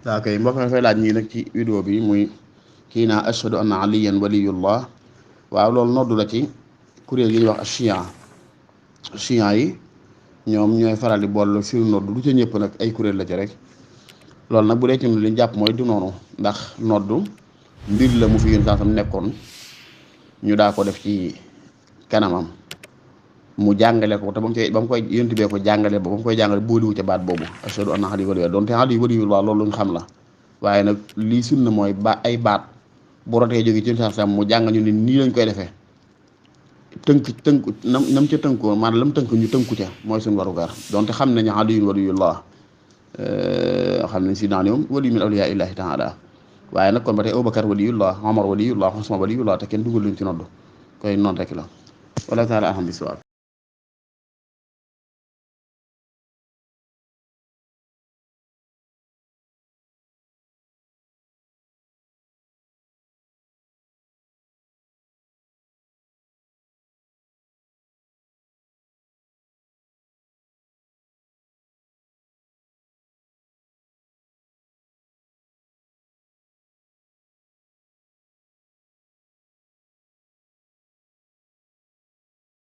daa koy mbokk mi fay laaj ñii nag ci vidéo bi muy kii naa ashhadu anna aliyan waliyullah. waaw loolu noddu la ci kuréel yi ñuy wax chian yi ñoom ñooy faral di bool fi noddu du ca ñëpp nag ay kuréel la ci rek. loolu nag bu dee ci li ñu jàpp mooy du noonu ndax noddu mbir la mu fi yéen saa sam nekkoon ñu daa ko def ci kanamam mu jàngale ko te ba mu koy yonent bee ko jàngale ba mu koy jàngale booliwu ca baat boobu ashhadu anna aliyan waliyullah donte aliyu waliyullah loolu luñ xam la waaye nag lii sunna mooy ay baat bu rotee jóge ci saa sam mu jàngal ñu ne nii lañ koy defee tënk nam ca tënkoo maanaam lam tënk ñu tënku ca mooy suñu warugar donte xam nañu aliyun waliyullah xam nañ si naan yoom waliyu min awliyaa illahi taala waaye nag kon ba tey Abubakar waliyullah Omar waliyullah Usmaan waliyullah te kenn dugal luñ ci nodd koy noonu rek la wala taala alhamdulilah.